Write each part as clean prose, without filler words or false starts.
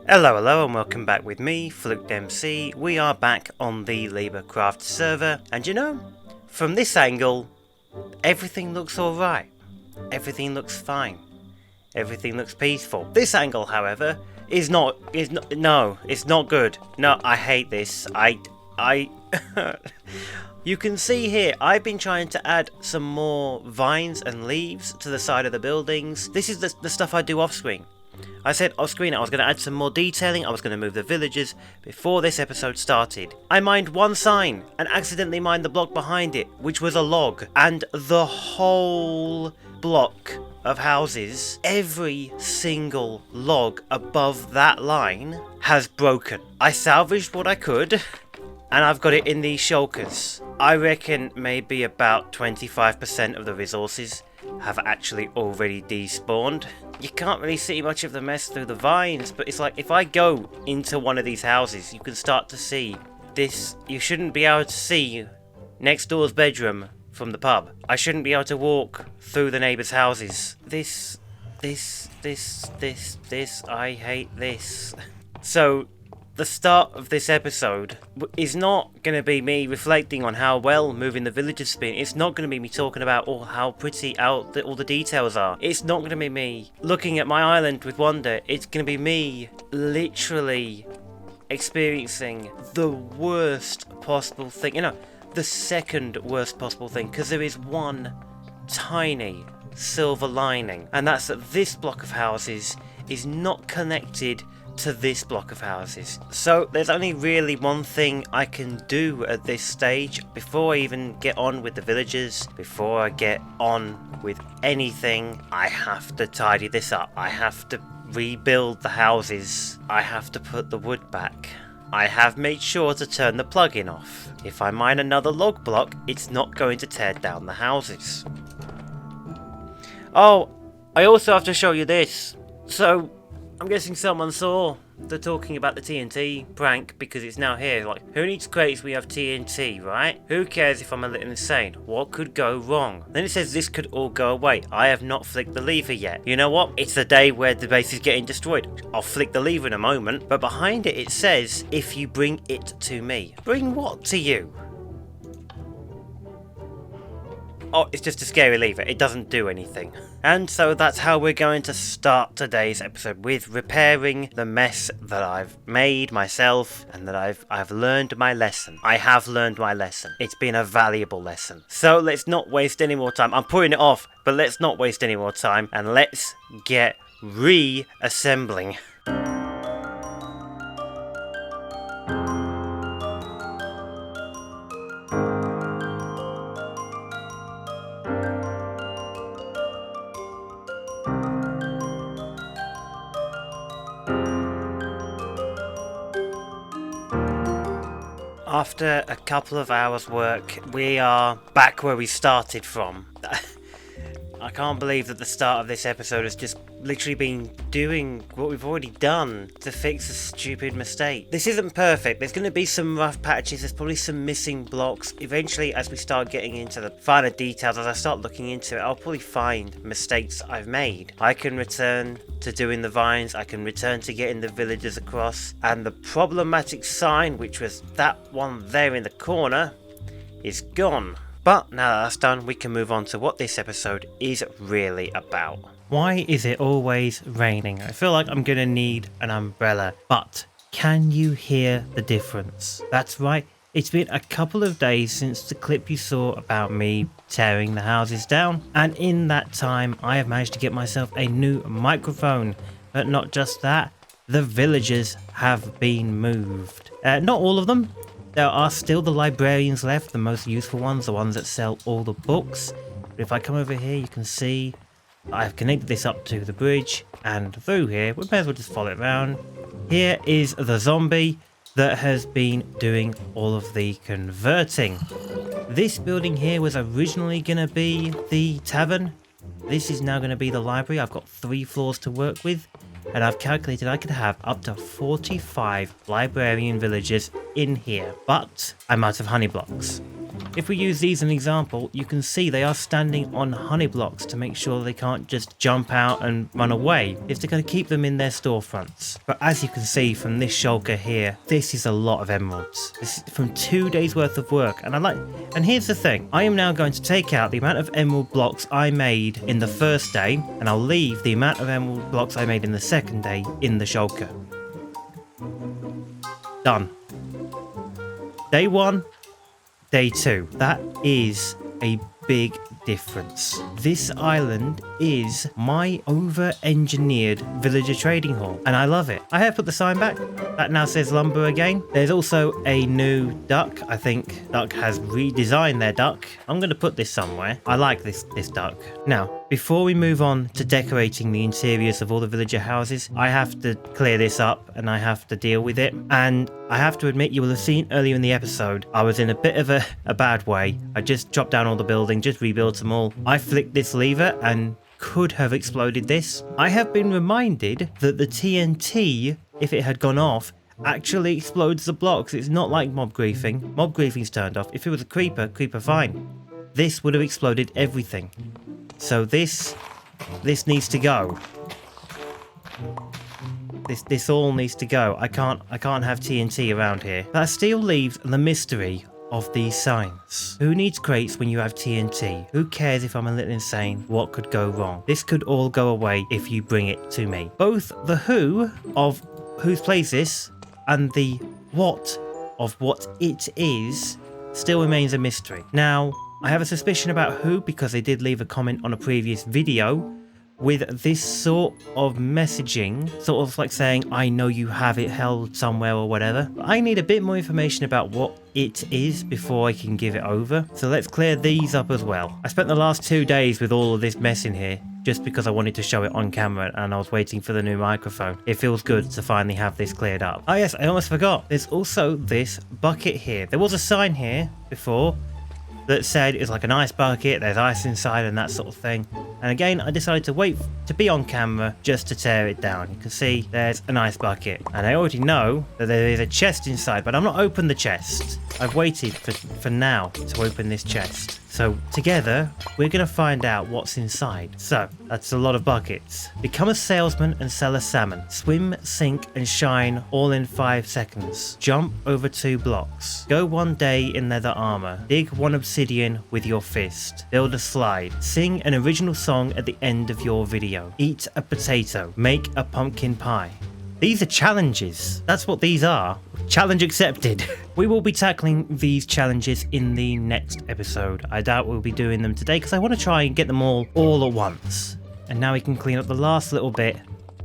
Hello and welcome back with me, fLukedMC. We are back on the LiberCraft server, and you know, from this angle, everything looks alright. Everything looks fine. Everything looks peaceful. This angle, however, it's not good. No, I hate this. You can see here, I've been trying to add some more vines and leaves to the side of the buildings. This is the stuff I do off screen. I said off screen I was going to add some more detailing, I was going to move the villagers before this episode started. I mined one sign and accidentally mined the block behind it, which was a log, and the whole block of houses, every single log above that line has broken. I salvaged what I could, and I've got it in these shulkers. I reckon maybe about 25% of the resources have actually already despawned. You can't really see much of the mess through the vines, but it's like if I go into one of these houses, you can start to see this. You shouldn't be able to see next door's bedroom from the pub. I shouldn't be able to walk through the neighbours' houses. This, I hate this. So, the start of this episode is not going to be me reflecting on how well moving the villagers has been. It's not going to be me talking about how pretty all the details are. It's not going to be me looking at my island with wonder. It's going to be me literally experiencing the worst possible thing. You know, the second worst possible thing. Because there is one tiny silver lining. And that's that this block of houses is not connected to this block of houses. So there's only really one thing I can do at this stage before I even get on with the villagers, before I get on with anything. I have to tidy this up. I have to rebuild the houses. I have to put the wood back. I have made sure to turn the plugin off. If I mine another log block, it's not going to tear down the houses. Oh, I also have to show you this. So I'm guessing someone saw the talking about the TNT prank because it's now here. Like, who needs crates? We have TNT, right? Who cares if I'm a little insane? What could go wrong? Then it says this could all go away. I have not flicked the lever yet. You know what? It's the day where the base is getting destroyed. I'll flick the lever in a moment. But behind it, it says, if you bring it to me. Bring what to you? Oh, it's just a scary lever. It doesn't do anything. And so that's how we're going to start today's episode, with repairing the mess that I've made myself and that I've learned my lesson. I have learned my lesson. It's been a valuable lesson. So let's not waste any more time. I'm putting it off, but let's not waste any more time and let's get reassembling. After a couple of hours work, we are back where we started from. I can't believe that the start of this episode has just literally been doing what we've already done to fix a stupid mistake. This isn't perfect. There's going to be some rough patches. There's probably some missing blocks. Eventually, as we start getting into the finer details, as I start looking into it, I'll probably find mistakes I've made. I can return to doing the vines. I can return to getting the villagers across. And the problematic sign, which was that one there in the corner, is gone. But now that that's done, we can move on to what this episode is really about. Why is it always raining? I feel like I'm going to need an umbrella. But can you hear the difference? That's right. It's been a couple of days since the clip you saw about me tearing the houses down. And in that time, I have managed to get myself a new microphone. But not just that, the villagers have been moved. Not all of them. There are still the librarians left, the most useful ones, the ones that sell all the books. But if I come over here, you can see I've connected this up to the bridge, and through here, we may as well just follow it around. Here is the zombie that has been doing all of the converting. This building here was originally going to be the tavern. This is now going to be the library. I've got 3 floors to work with. And I've calculated I could have up to 45 librarian villagers in here, but I'm out of honey blocks. if we use these as an example, you can see they are standing on honey blocks to make sure they can't just jump out and run away. It's to kind of keep them in their storefronts. But as you can see from this shulker here, this is a lot of emeralds. This is from 2 days worth of work. And here's the thing, I am now going to take out the amount of emerald blocks I made in the first day, and I'll leave the amount of emerald blocks I made in the second day in the shulker. Done. Day 1, day 2. That is a big difference. This island is my over-engineered villager trading hall, and I love it. I have put the sign back. That now says lumber again. There's also a new duck. I think Duck has redesigned their duck. I'm going to put this somewhere. I like this duck. Now, before we move on to decorating the interiors of all the villager houses, I have to clear this up and I have to deal with it. And I have to admit, you will have seen earlier in the episode, I was in a bit of a bad way. I just chopped down all the buildings, just rebuilt them all. I flicked this lever and could have exploded this. I have been reminded that the TNT, if it had gone off, actually explodes the blocks. It's not like mob griefing. Mob griefing's turned off. If it was a creeper fine. This would have exploded everything. So this needs to go. This all needs to go. I can't have TNT around here. That still leaves the mystery of these signs. Who needs crates when you have TNT? Who cares if I'm a little insane? What could go wrong? This could all go away if you bring it to me. Both the who of whose place this and the what of what it is still remains a mystery. Now, I have a suspicion about who because they did leave a comment on a previous video with this sort of messaging, sort of like saying, I know you have it held somewhere or whatever. I need a bit more information about what it is before I can give it over. So let's clear these up as well. I spent the last 2 days with all of this mess in here just because I wanted to show it on camera and I was waiting for the new microphone. It feels good to finally have this cleared up. Oh yes, I almost forgot. There's also this bucket here. There was a sign here before that said it's like an ice bucket, there's ice inside and that sort of thing. And again, I decided to wait to be on camera just to tear it down. You can see there's an ice bucket. And I already know that there is a chest inside, but I'm not opened the chest. I've waited for now to open this chest. So together, we're going to find out what's inside. So that's a lot of buckets. Become a salesman and sell a salmon. Swim, sink and shine all in 5 seconds. Jump over 2 blocks. Go 1 day in leather armor. Dig 1 obsidian with your fist. Build a slide. Sing an original song at the end of your video. Eat a potato. Make a pumpkin pie. These are challenges. That's what these are. Challenge accepted. We will be tackling these challenges in the next episode. I doubt we'll be doing them today because I want to try and get them all at once. And now we can clean up the last little bit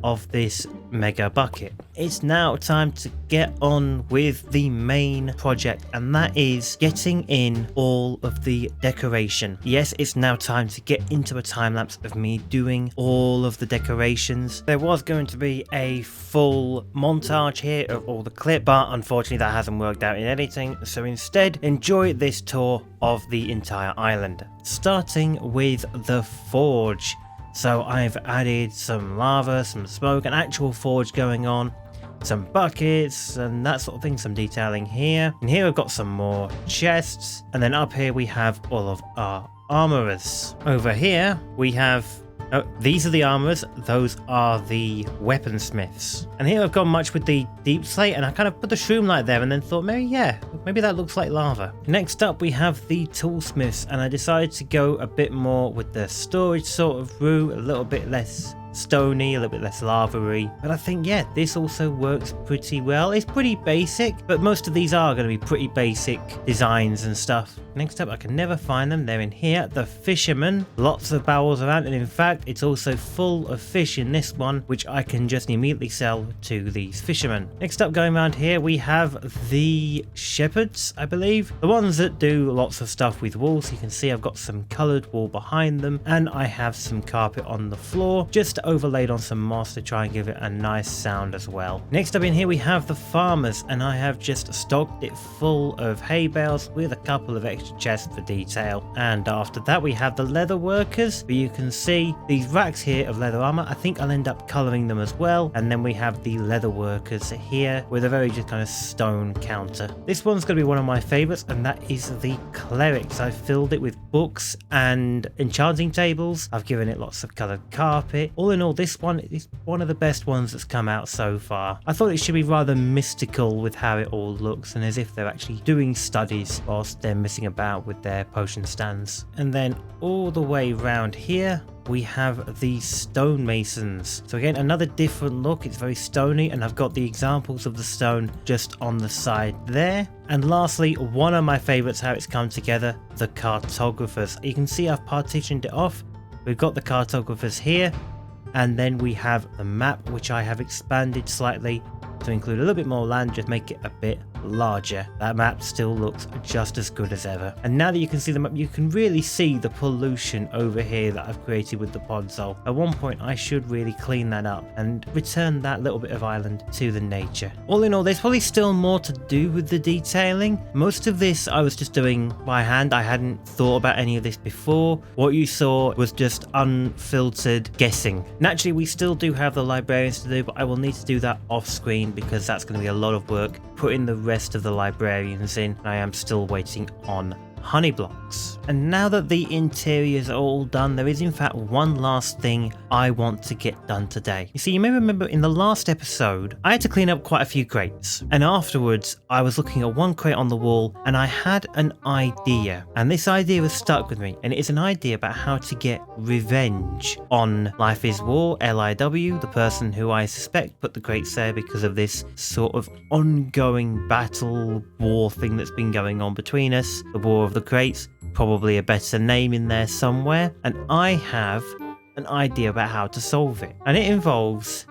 of this mega bucket. It's now time to get on with the main project, and that is getting in all of the decoration. Yes, it's now time to get into a time lapse of me doing all of the decorations. There was going to be a full montage here of all the clip, but unfortunately that hasn't worked out in editing, so instead enjoy this tour of the entire island. Starting with the forge. So I've added some lava, some smoke, an actual forge going on, some buckets and that sort of thing, some detailing here. And here I've got some more chests. And then up here we have all of our armorers. Over here we have... Oh, these are the armorers, those are the weaponsmiths. And here I've gone much with the deep slate, and I kind of put the shroom light there and then thought, maybe that looks like lava. Next up we have the toolsmiths, and I decided to go a bit more with the storage sort of route, a little bit less stony, a little bit less lava-y. But I think, yeah, this also works pretty well. It's pretty basic, but most of these are going to be pretty basic designs and stuff. Next up, I can never find them. They're in here. The fishermen. Lots of barrels around, and in fact, it's also full of fish in this one, which I can just immediately sell to these fishermen. Next up, going around here, we have the shepherds, I believe. The ones that do lots of stuff with wool. So you can see I've got some coloured wool behind them, and I have some carpet on the floor, just overlaid on some moss to try and give it a nice sound as well. Next up in here we have the farmers, and I have just stocked it full of hay bales with a couple of extra chests for detail. And after that we have the leather workers, but you can see these racks here of leather armor. I think I'll end up coloring them as well. And then we have the leather workers here with a very just kind of stone counter. This one's going to be one of my favorites, and that is the clerics. I've filled it with books and enchanting tables. I've given it lots of colored carpet. All in all, this one is one of the best ones that's come out so far. I thought it should be rather mystical with how it all looks, and as if they're actually doing studies whilst they're messing about with their potion stands. And then all the way around here we have the stonemasons. So again, another different look. It's very stony, and I've got the examples of the stone just on the side there. And lastly, one of my favorites, how it's come together, the cartographers. You can see I've partitioned it off. We've got the cartographers here, and then we have the map, which I have expanded slightly to include a little bit more land, just make it a bit larger. That map still looks just as good as ever. And now that you can see the map, you can really see the pollution over here that I've created with the podzol. At one point I should really clean that up and return that little bit of island to the nature. All in all, there's probably still more to do with the detailing. Most of this I was just doing by hand. I hadn't thought about any of this before. What you saw was just unfiltered guessing. Naturally, we still do have the librarians to do, but I will need to do that off screen because that's going to be a lot of work putting the rest of the librarians in. I am still waiting on honey blocks. And now that the interiors are all done, there is in fact one last thing I want to get done today. You see, you may remember in the last episode I had to clean up quite a few crates, and afterwards I was looking at one crate on the wall and I had an idea, and this idea was stuck with me, and it is an idea about how to get revenge on Life is War, LIW, the person who I suspect put the crates there because of this sort of ongoing battle war thing that's been going on between us, the War of the Crates, probably a better name in there somewhere. And I have an idea about how to solve it, and it involves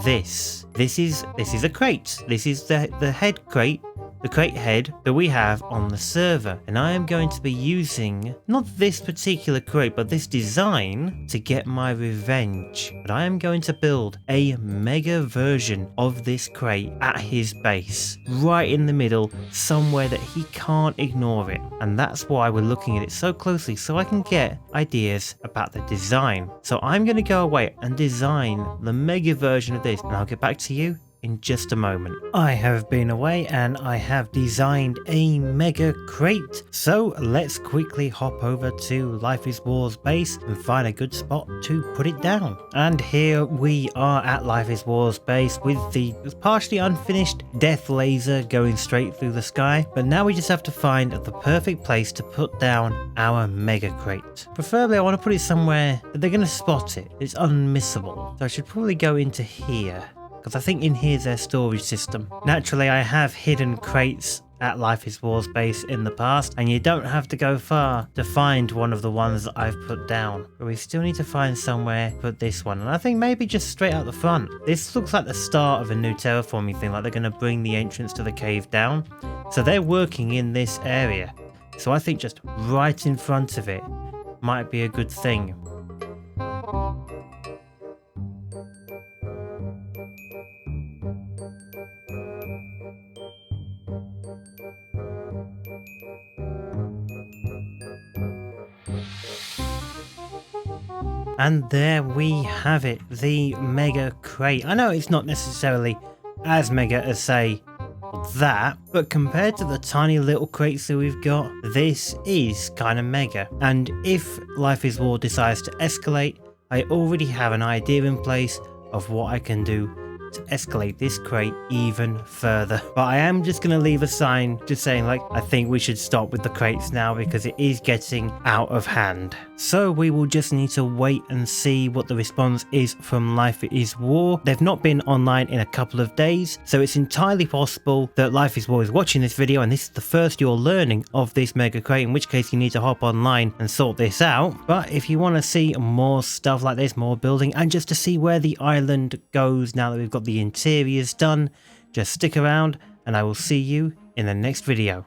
this. This is a crate. This is the head crate, the crate head that we have on the server, and I am going to be using not this particular crate but this design to get my revenge. But I am going to build a mega version of this crate at his base, right in the middle, somewhere that he can't ignore it, and that's why we're looking at it so closely, so I can get ideas about the design. So I'm going to go away and design the mega version of this, and I'll get back to you in just a moment. I have been away and I have designed a mega crate, so let's quickly hop over to Life is War's base and find a good spot to put it down. And here we are at Life is War's base with the partially unfinished death laser going straight through the sky, but now we just have to find the perfect place to put down our mega crate. Preferably I want to put it somewhere that they're going to spot it. It's unmissable, so I should probably go into here, because I think in here's their storage system. Naturally, I have hidden crates at Life is War's base in the past, and you don't have to go far to find one of the ones that I've put down. But we still need to find somewhere to put this one, and I think maybe just straight out the front. This looks like the start of a new terraforming thing, like they're going to bring the entrance to the cave down. So they're working in this area. So I think just right in front of it might be a good thing. And there we have it, the mega crate. I know it's not necessarily as mega as, say, that, but compared to the tiny little crates that we've got, this is kind of mega. And if Life is War decides to escalate, I already have an idea in place of what I can do to escalate this crate even further. But I am just going to leave a sign just saying, like, I think we should stop with the crates now because it is getting out of hand. So we will just need to wait and see what the response is from Life is War. They've not been online in a couple of days, so it's entirely possible that Life is War is watching this video and this is the first you're learning of this mega crate, in which case you need to hop online and sort this out. But if you want to see more stuff like this, more building, and just to see where the island goes now that we've got the interiors done, just stick around and I will see you in the next video.